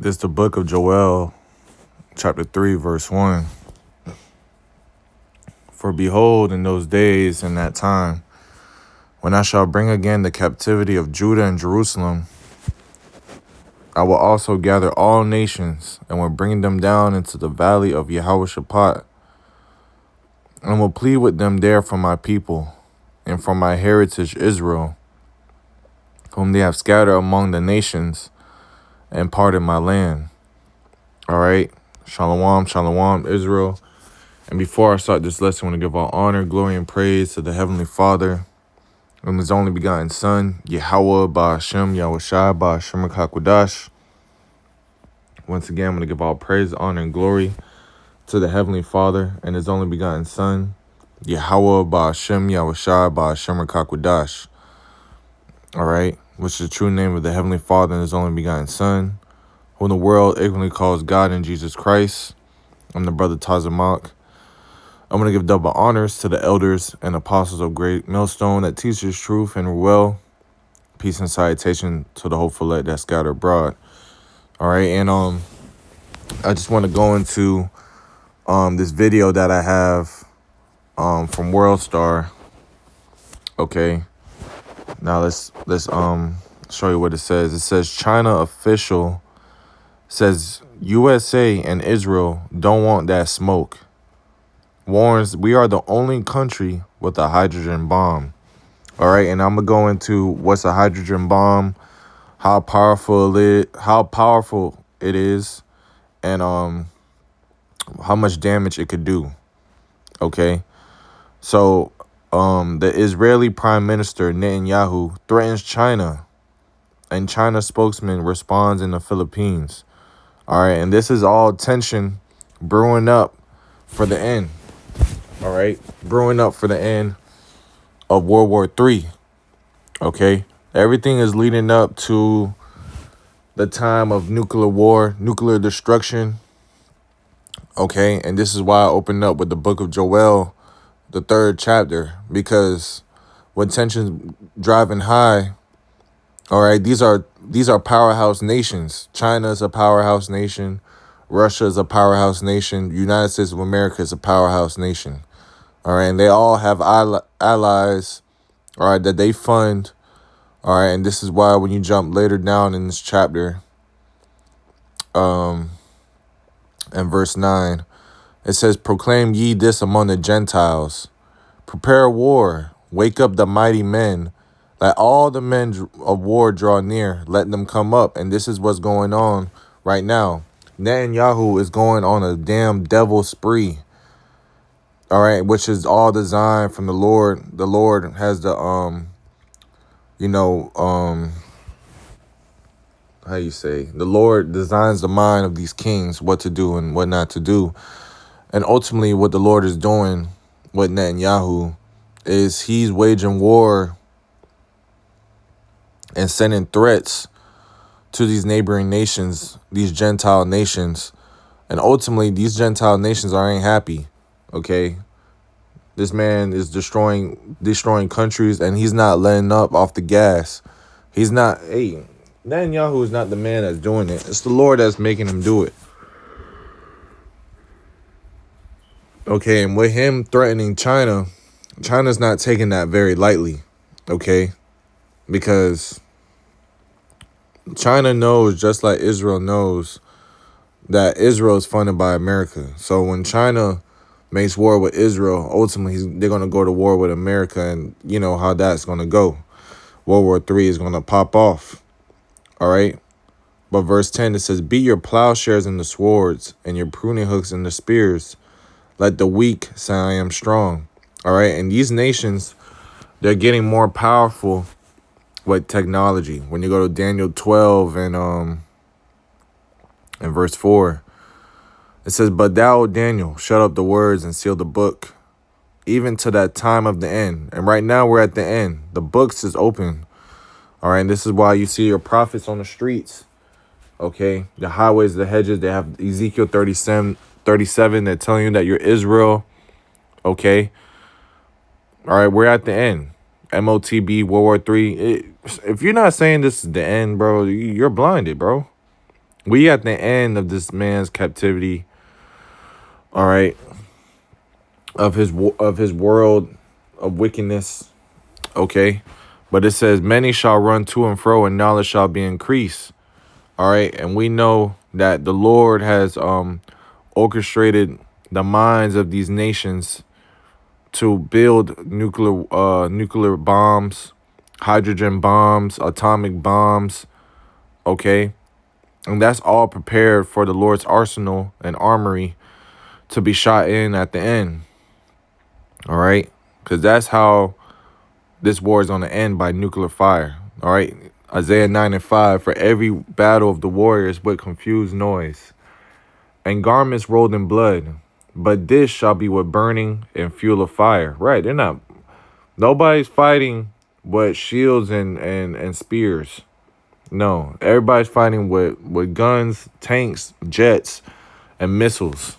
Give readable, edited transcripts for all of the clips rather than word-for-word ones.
This is the book of Joel, chapter 3, verse 1. For behold, in those days and that time, when I shall bring again the captivity of Judah and Jerusalem, I will also gather all nations, and will bring them down into the valley of Jehoshaphat, and will plead with them there for my people, and for my heritage Israel, whom they have scattered among the nations, and parted my land. All right. Shalom, shalom, Israel. And before I start this lesson, I want to give all honor, glory, and praise to the Heavenly Father, and His only begotten Son, Yahweh Ba'Hashem, Yahushua Ba'Hashem HaKadosh. Once again, I'm going to give all praise, honor, and glory to the Heavenly Father and His only begotten Son, Yahweh Ba'Hashem, Yahushua Ba'Hashem HaKadosh. All right, which is the true name of the Heavenly Father and His only begotten Son, whom the world ignorantly calls God in Jesus Christ. I'm the brother Tazamak. I'm going to give double honors to the elders and apostles of Great Millstone that teaches truth and well. Peace and salutation to the hopeful elect that scatter abroad. All right, and I just want to go into this video that I have from World Star. Okay, now let's show you what it says. It says China official says USA and Israel don't want that smoke. Warns we are the only country with a hydrogen bomb. All right, and I'm gonna go into what's a hydrogen bomb, how powerful it is, and how much damage it could do. Okay, so the Israeli Prime Minister Netanyahu threatens China, and China spokesman responds in the Philippines. All right, and this is all tension brewing up for the end. All right, brewing up for the end of World War III. Okay, everything is leading up to the time of nuclear war, nuclear destruction. Okay, and this is why I opened up with the book of Joel, the 3rd chapter, because when tensions driving high, all right, these are powerhouse nations. China is a powerhouse nation. Russia is a powerhouse nation. United States of America is a powerhouse nation. All right, and they all have allies, all right, that they fund. All right, and this is why when you jump later down in this chapter, and verse 9, it says, proclaim ye this among the Gentiles. Prepare war. Wake up the mighty men. Let all the men of war draw near. Let them come up. And this is what's going on right now. Netanyahu is going on a damn devil spree. All right, which is all designed from the Lord. The Lord has the, how you say? The Lord designs the mind of these kings, what to do and what not to do. And ultimately what the Lord is doing with Netanyahu is he's waging war and sending threats to these neighboring nations, these Gentile nations. And ultimately these Gentile nations ain't happy. Okay, this man is destroying countries, and he's not letting up off the gas. He's not. Hey, Netanyahu is not the man that's doing it. It's the Lord that's making him do it. Okay, and with him threatening China, China's not taking that very lightly. Okay, because China knows, just like Israel knows, that Israel is funded by America. So when China makes war with Israel, ultimately they're going to go to war with America, and you know how that's going to go. World War III is going to pop off. All right. But verse 10, it says, beat your plowshares and the swords, and your pruning hooks and the spears. Let the weak say I am strong. All right. And these nations, they're getting more powerful with technology. When you go to Daniel 12 and verse 4, it says, but thou, Daniel, shut up the words and seal the book, even to that time of the end. And right now we're at the end. The books is open. All right. And this is why you see your prophets on the streets. Okay. The highways, the hedges, they have Ezekiel 37. They're telling you that you're Israel. Okay. All right. We're at the end. MOTB, World War III. If you're not saying this is the end, bro, you're blinded, bro. We at the end of this man's captivity, all right, of his world of wickedness, okay? But it says many shall run to and fro and knowledge shall be increased. All right? And we know that the Lord has orchestrated the minds of these nations to build nuclear bombs, hydrogen bombs, atomic bombs, okay? And that's all prepared for the Lord's arsenal and armory to be shot in at the end. All right? Because that's how this war is going to end, by nuclear fire. All right? Isaiah 9:5, for every battle of the warriors with confused noise, and garments rolled in blood. But this shall be with burning and fuel of fire. Right, nobody's fighting with shields and spears. No, everybody's fighting with guns, tanks, jets, and missiles.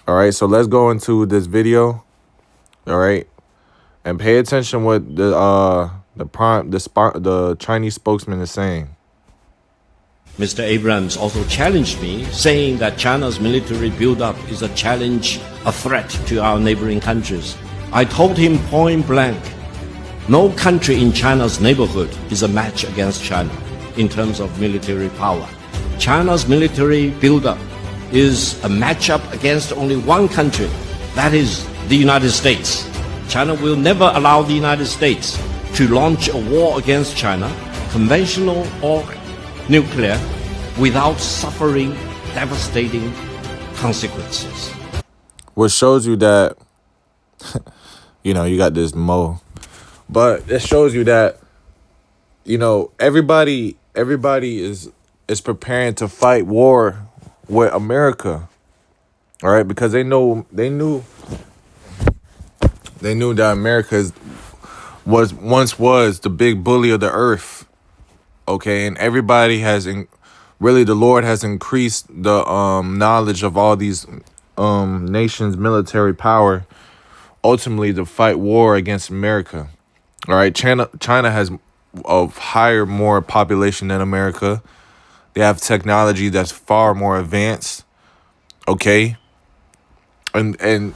All right, so let's go into this video. All right, and pay attention what the Chinese spokesman is saying. Mr. Abrams also challenged me, saying that China's military buildup is a challenge, a threat to our neighboring countries. I told him point blank, no country in China's neighborhood is a match against China in terms of military power. China's military buildup is a matchup against only one country, that is the United States. China will never allow the United States to launch a war against China, conventional or nuclear, without suffering devastating consequences. What shows you that, you got this Mo, but it shows you that, everybody is preparing to fight war with America. All right, because they knew that America was the big bully of the earth. Okay, and everybody really the Lord has increased the knowledge of all these nations' military power, ultimately to fight war against America. All right, China has a more population than America. They have technology that's far more advanced. Okay, and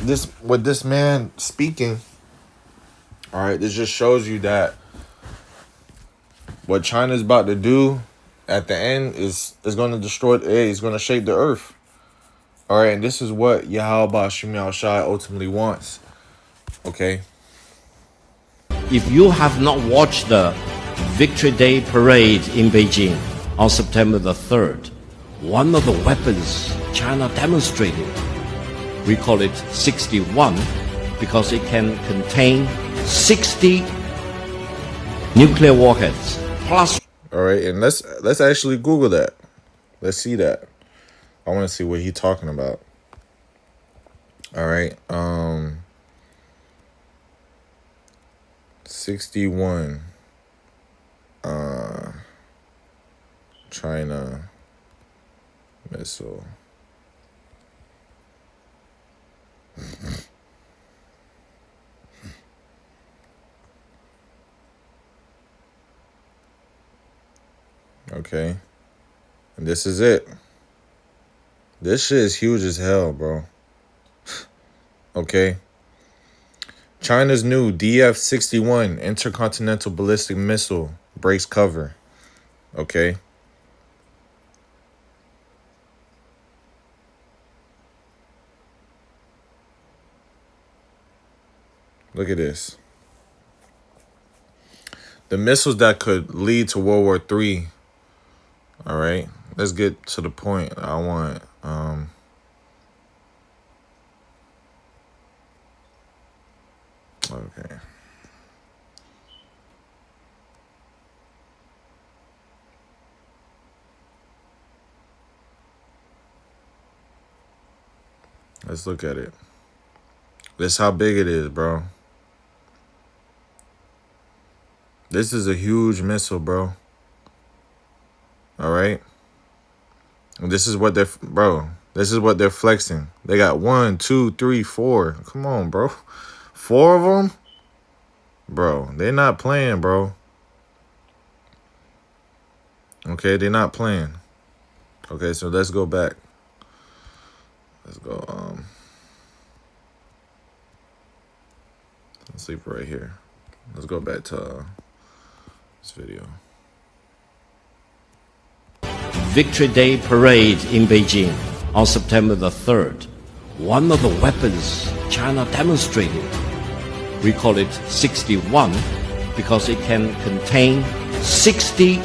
this man speaking, all right, this just shows you that what China's about to do at the end is going to destroy. It's going to shake the earth. All right, and this is what Yahweh Shemel Shai ultimately wants. Okay. If you have not watched the Victory Day parade in Beijing on September the 3rd, one of the weapons China demonstrated, we call it 61 because it can contain 60 nuclear warheads plus. All right, and let's actually Google that. Let's see that. I want to see what he's talking about. All right, 61 China missile. Okay, and this is it. This shit is huge as hell, bro. Okay. China's new DF-61 intercontinental ballistic missile breaks cover. Okay. Look at this. The missiles that could lead to World War III. All right. Let's get to the point. I want okay. Let's look at it. This is how big it is, bro. This is a huge missile, bro. All right. And this is what this is what they're flexing. They got 1, 2, 3, 4. Come on, bro. 4 of them? Bro, they're not playing, bro. Okay, they're not playing. Okay, so let's go back. Let's go. Let's leave it right here. Let's go back to this video. Victory Day parade in Beijing on September the 3rd. One of the weapons China demonstrated, we call it 61 because it can contain 60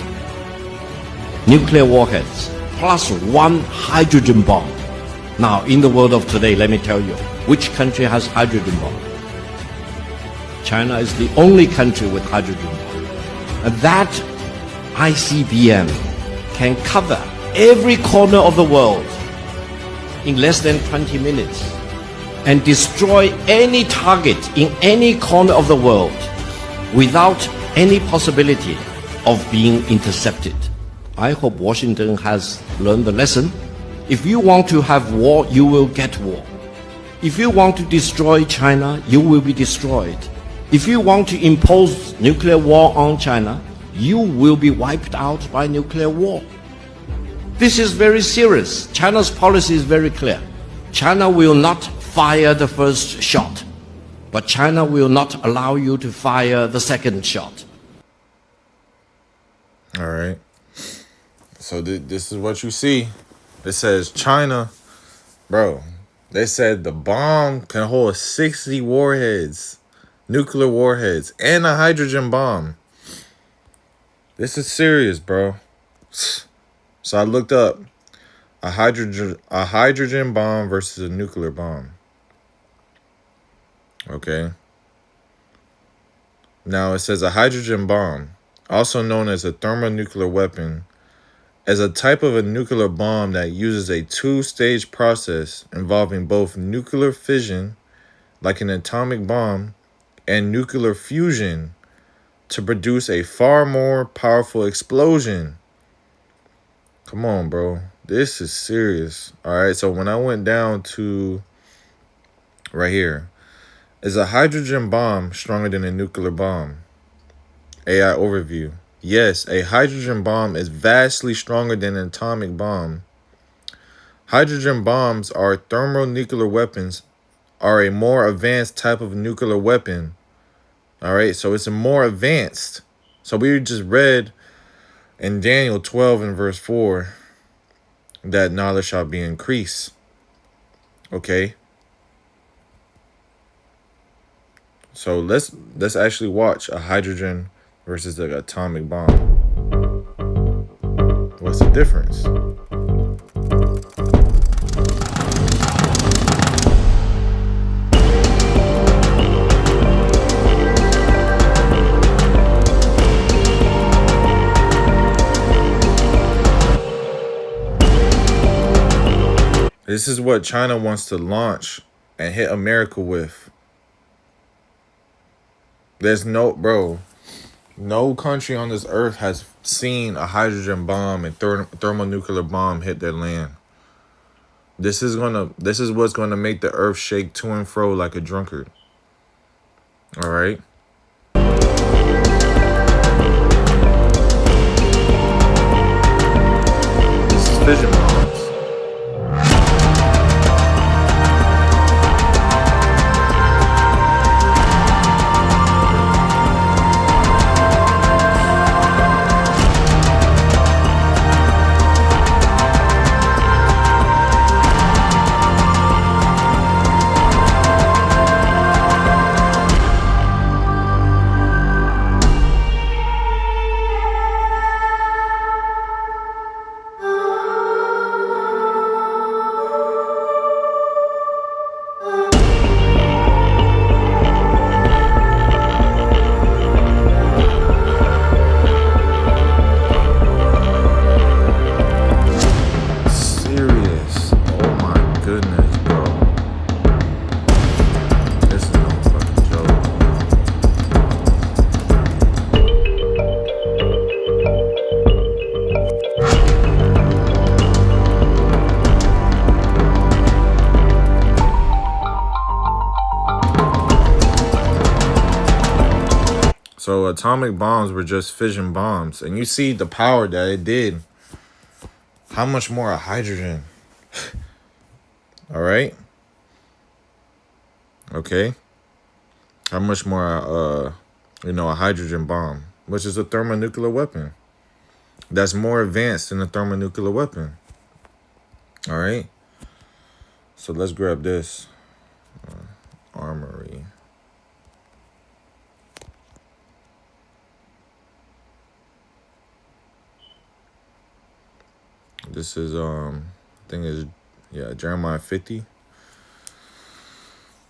nuclear warheads plus one hydrogen bomb. Now, in the world of today, let me tell you, which country has hydrogen bomb? China is the only country with hydrogen bomb. And that ICBM can cover every corner of the world in less than 20 minutes and destroy any target in any corner of the world without any possibility of being intercepted. I hope Washington has learned the lesson. If you want to have war, you will get war. If you want to destroy China, you will be destroyed. If you want to impose nuclear war on China, you will be wiped out by nuclear war. This is very serious. China's policy is very clear. China will not fire the first shot, but China will not allow you to fire the second shot. All right. So this is what you see. It says China, bro. They said the bomb can hold 60 warheads, nuclear warheads, and a hydrogen bomb. This is serious, bro. So I looked up a hydrogen bomb versus a nuclear bomb. Okay. Now it says a hydrogen bomb, also known as a thermonuclear weapon, is a type of a nuclear bomb that uses a two-stage process involving both nuclear fission, like an atomic bomb, and nuclear fusion to produce a far more powerful explosion. Come on, bro. This is serious. All right, so when I went down to right here, is a hydrogen bomb stronger than a nuclear bomb? AI overview. Yes, a hydrogen bomb is vastly stronger than an atomic bomb. Hydrogen bombs are thermonuclear weapons, are a more advanced type of nuclear weapon. All right, so it's a more advanced. So we just read in Daniel 12 and verse 4 that knowledge shall be increased. Okay. So let's actually watch a hydrogen versus the atomic bomb. What's the difference? This is what China wants to launch and hit America with. There's no country on this earth has seen a hydrogen bomb and thermonuclear bomb hit their land. This is what's gonna make the earth shake to and fro like a drunkard. All right. This is fission bombs. So atomic bombs were just fission bombs. And you see the power that it did. How much more a hydrogen? All right. Okay. How much more a hydrogen bomb, which is a thermonuclear weapon. That's more advanced than a thermonuclear weapon. All right. So let's grab this. Armory. This is Jeremiah 50.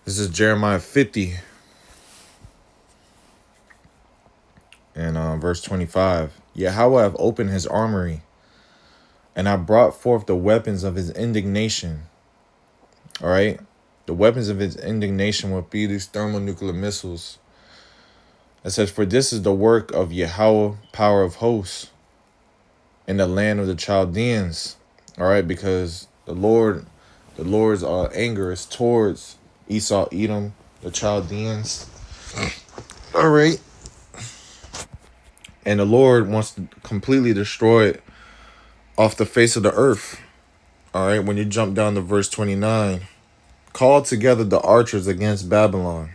This is Jeremiah 50 and verse 25. Yahweh have opened his armory, and I brought forth the weapons of his indignation. All right. The weapons of his indignation will be these thermonuclear missiles. It says, for this is the work of Yahweh, power of hosts, in the land of the Chaldeans. All right, because the Lord's anger is towards Esau, Edom, the Chaldeans. All right. And the Lord wants to completely destroy it off the face of the earth. All right, when you jump down to verse 29, call together the archers against Babylon.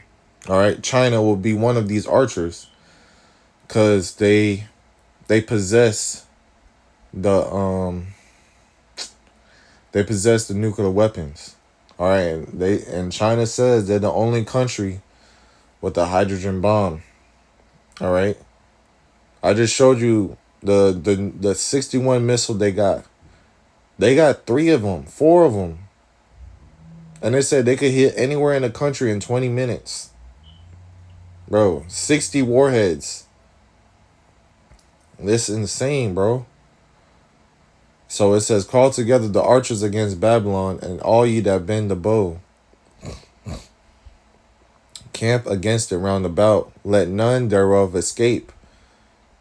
All right, China will be one of these archers because they possess the nuclear weapons. All right, and China says they're the only country with a hydrogen bomb. All right, I just showed you the 61 missile they got. They got 3 of them, 4 of them, and they said they could hit anywhere in the country in 20 minutes. Bro, 60 warheads. This is insane, bro. So it says, call together the archers against Babylon, and all ye that bend the bow. Camp against it round about. Let none thereof escape.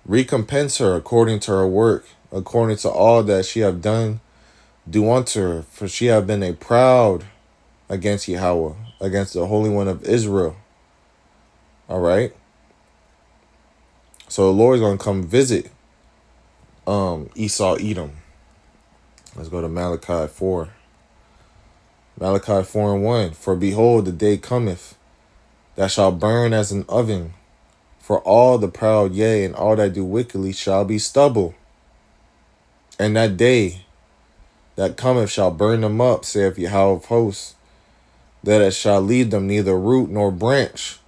Recompense her according to her work, according to all that she have done. Do unto her, for she have been a proud against Yahweh, against the Holy One of Israel. All right. So the Lord's going to come visit Esau, Edom. Let's go to Malachi 4. Malachi 4 and 1. For behold, the day cometh that shall burn as an oven. For all the proud, yea, and all that do wickedly shall be stubble. And that day that cometh shall burn them up, saith Yahweh of hosts, that it shall leave them neither root nor branch.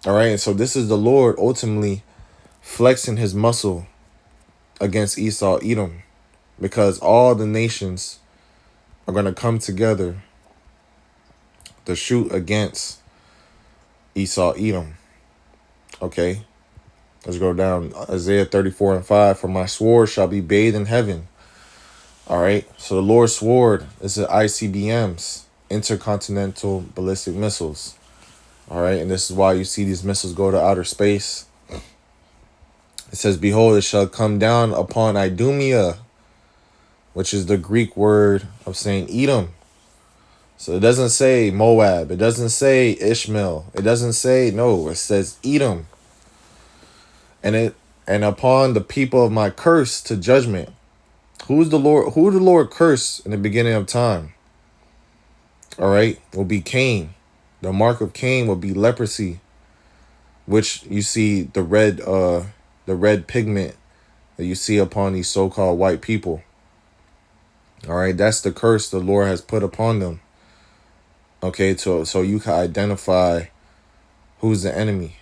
All right, and so this is the Lord ultimately flexing his muscle against Esau, Edom, because all the nations are going to come together to shoot against Esau, Edom. Okay, let's go down. Isaiah 34 and 5. For my sword shall be bathed in heaven. All right, so the Lord's sword is the ICBMs, intercontinental ballistic missiles. All right, and this is why you see these missiles go to outer space. It says, behold, it shall come down upon Idumea, which is the Greek word of saying Edom. So it doesn't say Moab. It doesn't say Ishmael. It doesn't say, no, it says Edom. And upon the people of my curse to judgment. Who did the Lord curse in the beginning of time? All right, will be Cain. The mark of Cain will be leprosy, which you see the red pigment that you see upon these so-called white people. All right, that's the curse the Lord has put upon them. Okay, so you can identify who's the enemy.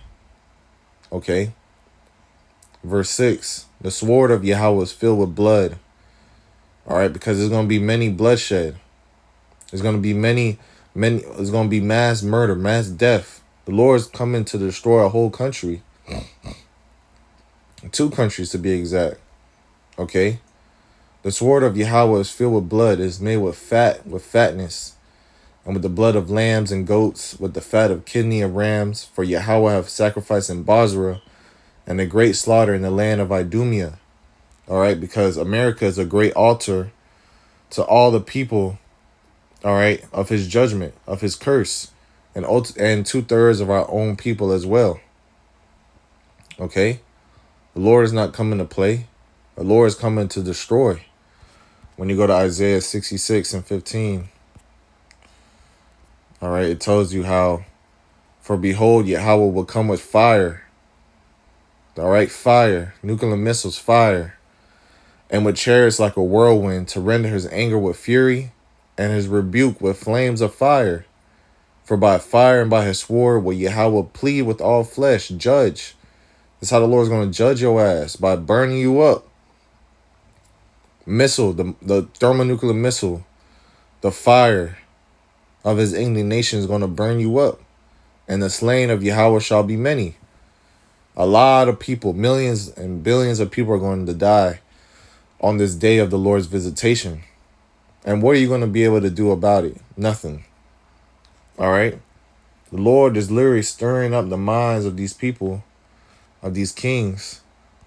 Okay. Verse 6, the sword of Yahweh is filled with blood. All right, because there's going to be many bloodshed. There's going to be there's going to be mass murder, mass death. The Lord's coming to destroy a whole country. 2 countries to be exact. Okay. The sword of Yahweh is filled with blood, is made with fatness, and with the blood of lambs and goats, with the fat of kidney of rams. For Yahweh have sacrificed in Bozrah, and a great slaughter in the land of Idumea. All right, because America is a great altar to all the people, all right, of his judgment, of his curse, and 2/3 of our own people as well. Okay, the Lord is not coming to play. The Lord is coming to destroy. When you go to Isaiah 66 and 15, all right, it tells you how, for behold, Yahweh will come with fire. All right, fire, nuclear missiles, fire. And with chariots like a whirlwind, to render his anger with fury and his rebuke with flames of fire. For by fire and by his sword will Yahweh plead with all flesh, judge. That's how the Lord's going to judge your ass, by burning you up. Missile, the thermonuclear missile, the fire of his indignation is going to burn you up. And the slain of Yahweh shall be many. A lot of people, millions and billions of people are going to die on this day of the Lord's visitation. And what are you going to be able to do about it? Nothing. All right? The Lord is literally stirring up the minds of these people, of these kings.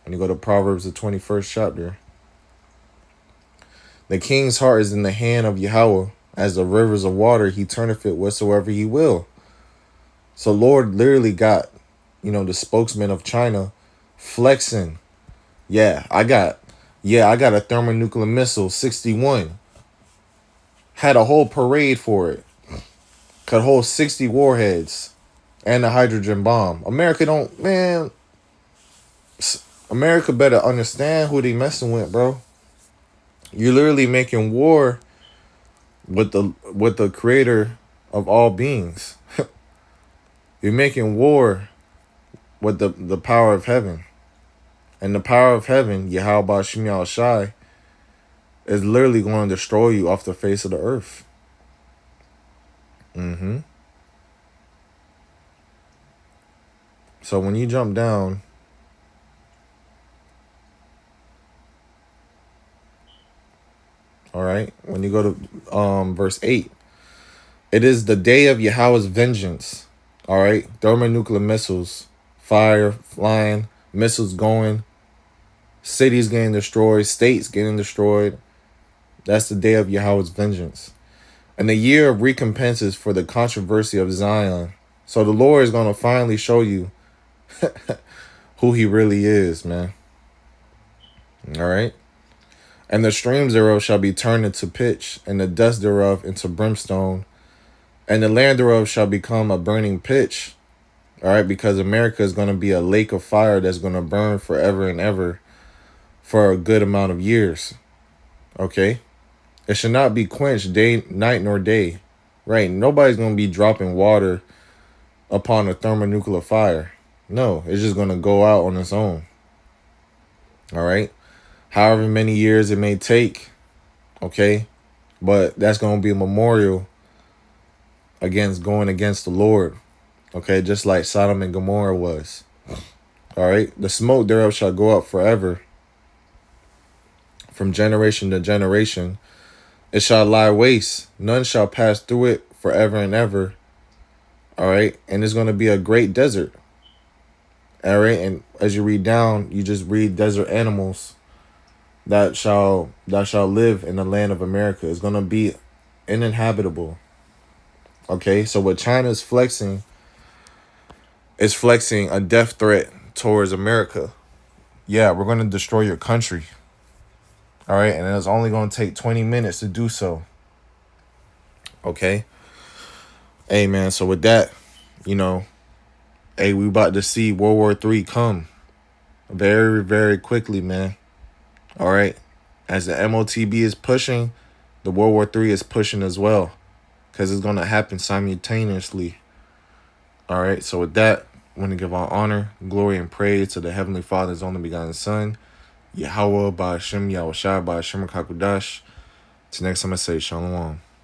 When you go to Proverbs, the 21st chapter. The king's heart is in the hand of Yahweh. As the rivers of water, he turneth it whatsoever he will. So Lord literally got, the spokesman of China flexing. I got a thermonuclear missile, 61. Had a whole parade for it. Could hold 60 warheads and a hydrogen bomb. America better understand who they messing with, bro. You're literally making war with the creator of all beings. You're making war with the power of heaven. And the power of heaven, Yahweh Ba'Shem Yahushai, is literally going to destroy you off the face of the earth. So when you jump down, all right, when you go to verse 8, it is the day of Yahweh's vengeance. All right, thermonuclear missiles, fire flying, missiles going, cities getting destroyed, states getting destroyed. That's the day of Yahweh's vengeance. And the year of recompenses for the controversy of Zion. So the Lord is going to finally show you who he really is, man. All right. And the streams thereof shall be turned into pitch, and the dust thereof into brimstone, and the land thereof shall become a burning pitch. All right, because America is going to be a lake of fire that's going to burn forever and ever for a good amount of years. Okay. It should not be quenched day, night, nor day. Right? Nobody's going to be dropping water upon a thermonuclear fire. No, it's just going to go out on its own. All right? However many years it may take. Okay? But that's going to be a memorial going against the Lord. Okay? Just like Sodom and Gomorrah was. All right? The smoke thereof shall go up forever. From generation to generation. It shall lie waste. None shall pass through it forever and ever. All right. And it's going to be a great desert. All right. And as you read down, you just read desert animals that shall live in the land of America. It's going to be uninhabitable. Okay. So what China is flexing a death threat towards America. Yeah, we're going to destroy your country. All right, and it's only going to take 20 minutes to do so. Okay? Hey, man, so with that, we about to see World War III come very, very quickly, man. All right? As the MOTB is pushing, the World War III is pushing as well, because it's going to happen simultaneously. All right, so with that, I want to give all honor, glory, and praise to the Heavenly Father's only begotten Son, Yahweh Ba'Shem Yahushua Ba'Shem Kakudash. Till next time I say Shalom.